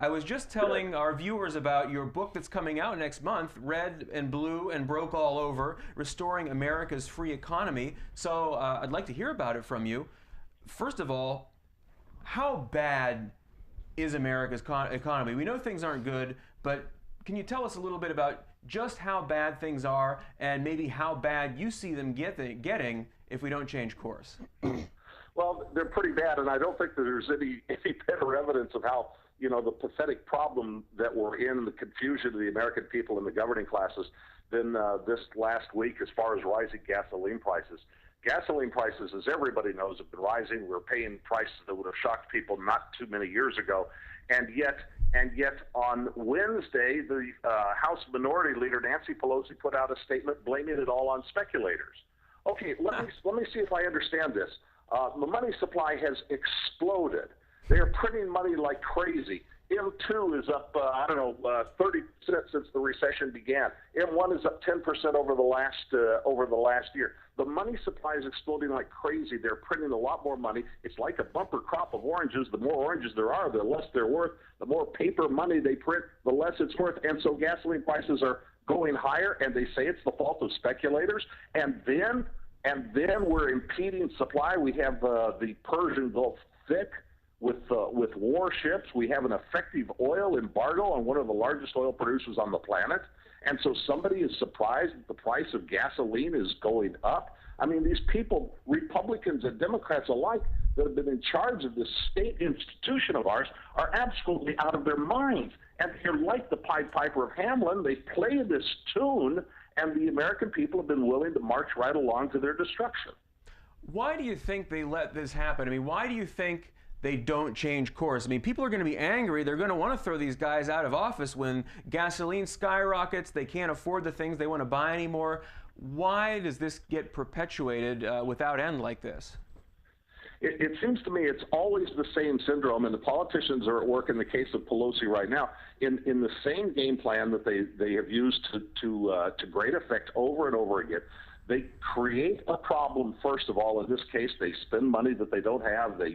I was just telling our viewers about your book that's coming out next month, Red and Blue and Broke All Over, Restoring America's Free Economy. So I'd like to hear about it from you. First of all, how bad is America's economy? We know things aren't good, but can you tell us a little bit about just how bad things are and maybe how bad you see them getting if we don't change course? Well, they're pretty bad, and I don't think that there's any better evidence of how, the pathetic problem that we're in, the confusion of the American people and the governing classes than this last week as far as rising gasoline prices. Gasoline prices, as everybody knows, have been rising. We're paying prices that would have shocked people not too many years ago. And yet on Wednesday, the House Minority Leader, Nancy Pelosi, put out a statement blaming it all on speculators. Okay, let me see if I understand this. The money supply has exploded. They are printing money like crazy. M2 is up, 30% since the recession began. M1 is up 10% over the last year. The money supply is exploding like crazy. They're printing a lot more money. It's like a bumper crop of oranges. The more oranges there are, the less they're worth. The more paper money they print, the less it's worth. And so gasoline prices are going higher, and they say it's the fault of speculators. And then we're impeding supply. We have the Persian Gulf thick with warships. We have an effective oil embargo on one of the largest oil producers on the planet. And so somebody is surprised that the price of gasoline is going up. I mean, these people, Republicans and Democrats alike, that have been in charge of this state institution of ours are absolutely out of their minds. And they're like the Pied Piper of Hamelin. They play this tune, and the American people have been willing to march right along to their destruction. Why do you think they let this happen? I mean, why do you think they don't change course? I mean, people are going to be angry. They're going to want to throw these guys out of office when gasoline skyrockets. They can't afford the things they want to buy anymore. Why does this get perpetuated without end like this? It seems to me it's always the same syndrome, and the politicians are at work in the case of Pelosi right now in the same game plan that they have used to great effect over and over again. They create a problem, first of all. In this case, they spend money that they don't have. They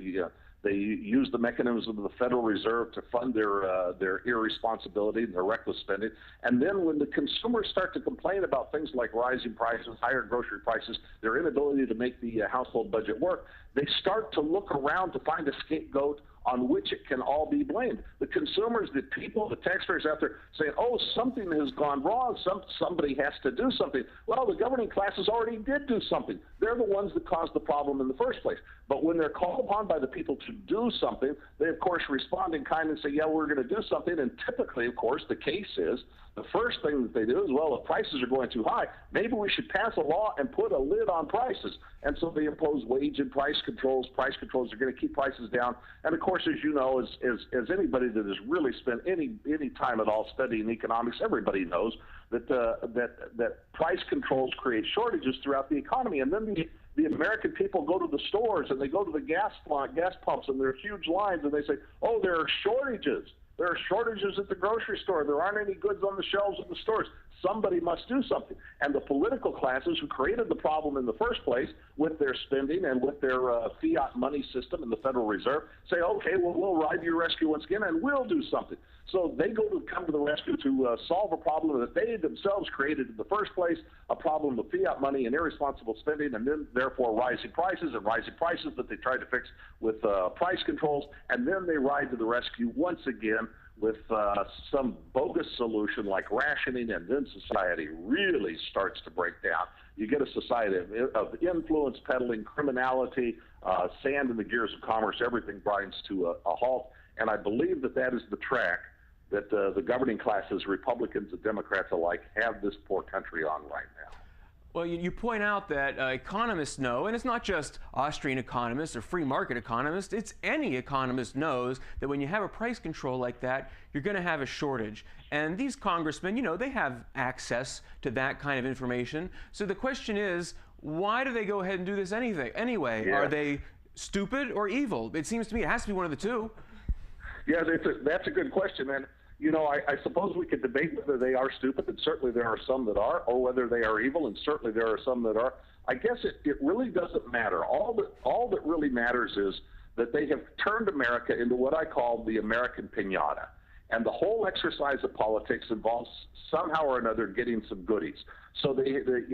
use the mechanism of the Federal Reserve to fund their irresponsibility and their reckless spending. And then when the consumers start to complain about things like rising prices, higher grocery prices, their inability to make the household budget work, they start to look around to find a scapegoat on which it can all be blamed. The consumers, the people, the taxpayers out there saying, oh, something has gone wrong, somebody has to do something. Well, the governing classes already did do something. They're the ones that caused the problem in the first place. But when they're called upon by the people to do something, they, of course, respond in kind and say, yeah, we're going to do something. And typically, of course, the case is the first thing that they do is, well, if prices are going too high, maybe we should pass a law and put a lid on prices. And so they impose wage and price controls. Price controls are going to keep prices down. And, of course, as you know, as anybody that has really spent any time at all studying economics, everybody knows that price controls create shortages throughout the economy. And then the American people go to the stores and they go to the gas pumps, and there are huge lines, and they say, oh, there are shortages. There are shortages at the grocery store. There aren't any goods on the shelves of the stores. Somebody must do something. And the political classes who created the problem in the first place with their spending and with their fiat money system in the Federal Reserve say, okay, well, we'll ride to your rescue once again and we'll do something. So they come to the rescue to solve a problem that they themselves created in the first place, a problem of fiat money and irresponsible spending, and then therefore rising prices that they tried to fix with price controls. And then they ride to the rescue once again with some bogus solution like rationing, and then society really starts to break down. You get a society of influence peddling, criminality, sand in the gears of commerce. Everything grinds to a halt. And I believe that is the track that the governing classes, Republicans and Democrats alike, have this poor country on right now. Well, you point out that economists know, and it's not just Austrian economists or free market economists, it's any economist knows that when you have a price control like that, you're going to have a shortage. And these congressmen, they have access to that kind of information. So the question is, why do they go ahead and do this anyway? Yeah. Are they stupid or evil? It seems to me it has to be one of the two. Yeah, that's a good question, and I suppose we could debate whether they are stupid, and certainly there are some that are, or whether they are evil, and certainly there are some that are. I guess it really doesn't matter. All that really matters is that they have turned America into what I call the American piñata. And the whole exercise of politics involves somehow or another getting some goodies. So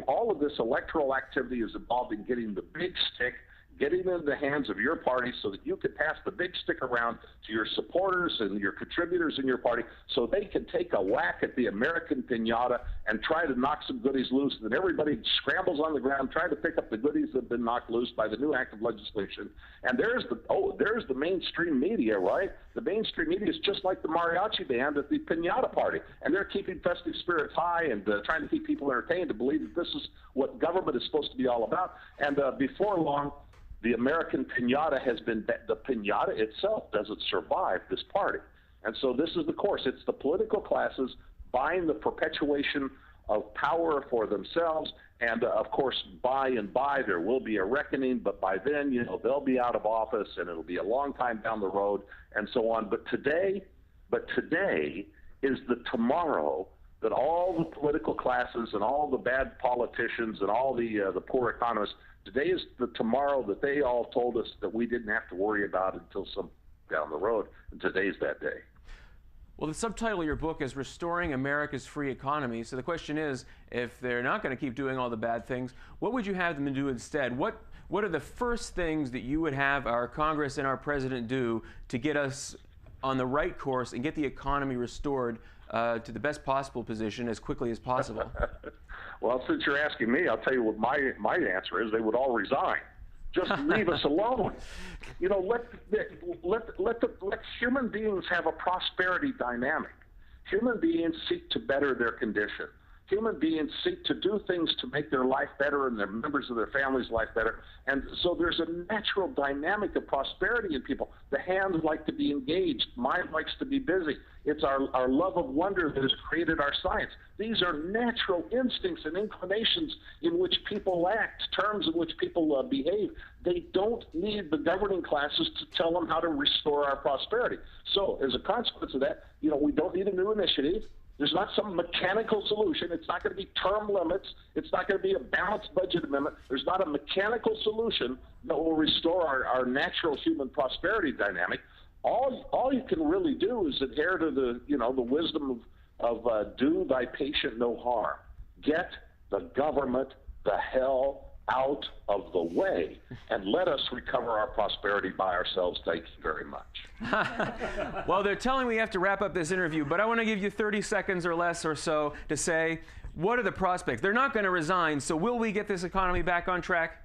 all of this electoral activity is involved in getting the big stick, getting it in the hands of your party so that you can pass the big stick around to your supporters and your contributors in your party so they can take a whack at the American piñata and try to knock some goodies loose. And then everybody scrambles on the ground trying to pick up the goodies that have been knocked loose by the new act of legislation. And there's the mainstream media, right? The mainstream media is just like the mariachi band at the piñata party. And they're keeping festive spirits high and trying to keep people entertained to believe that this is what government is supposed to be all about. And before long, the American piñata has been, the piñata itself doesn't survive this party. And so this is the course. It's the political classes buying the perpetuation of power for themselves. And of course, by and by, there will be a reckoning. But by then, they'll be out of office and it'll be a long time down the road and so on. But today is the tomorrow that all the political classes and all the bad politicians and all the poor economists, today is the tomorrow that they all told us that we didn't have to worry about until some down the road, and today's that day. Well, the subtitle of your book is Restoring America's Free Economy. So the question is, if they're not going to keep doing all the bad things, what would you have them do instead? What are the first things that you would have our Congress and our president do to get us on the right course and get the economy restored to the best possible position as quickly as possible? Well, since you're asking me, I'll tell you what my answer is. They would all resign. Just leave us alone. Let human beings have a prosperity dynamic. Human beings seek to better their condition. Human beings seek to do things to make their life better and the members of their family's life better. And so there's a natural dynamic of prosperity in people. The hands like to be engaged. Mind likes to be busy. It's our love of wonder that has created our science. These are natural instincts and inclinations in which people act, terms in which people behave. They don't need the governing classes to tell them how to restore our prosperity. So as a consequence of that, we don't need a new initiative. There's not some mechanical solution. It's not going to be term limits. It's not going to be a balanced budget amendment. There's not a mechanical solution that will restore our natural human prosperity dynamic. All you can really do is adhere to the wisdom of do thy patient no harm. Get the government the hell out of the way and let us recover our prosperity by ourselves. Thank you very much. Well, they're telling me we have to wrap up this interview, but I want to give you 30 seconds or less or so to say, what are the prospects? They're not going to resign, so will we get this economy back on track?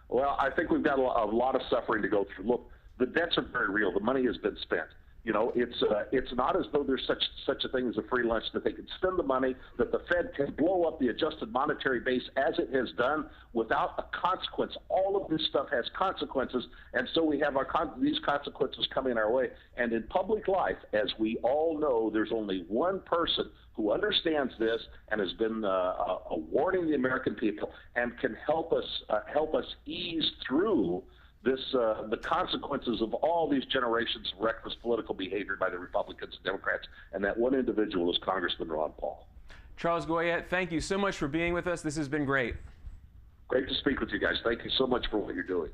Well, I think we've got a lot of suffering to go through. Look, the debts are very real. The money has been spent. It's not as though there's such a thing as a free lunch, that they can spend the money, that the Fed can blow up the adjusted monetary base as it has done without a consequence. All of this stuff has consequences, and so we have these consequences coming our way. And in public life, as we all know, there's only one person who understands this and has been warning the American people and can help us ease through the consequences of all these generations of reckless political behavior by the Republicans and Democrats, and that one individual is Congressman Ron Paul. Charles Goyette, thank you so much for being with us. This has been great. Great to speak with you guys. Thank you so much for what you're doing.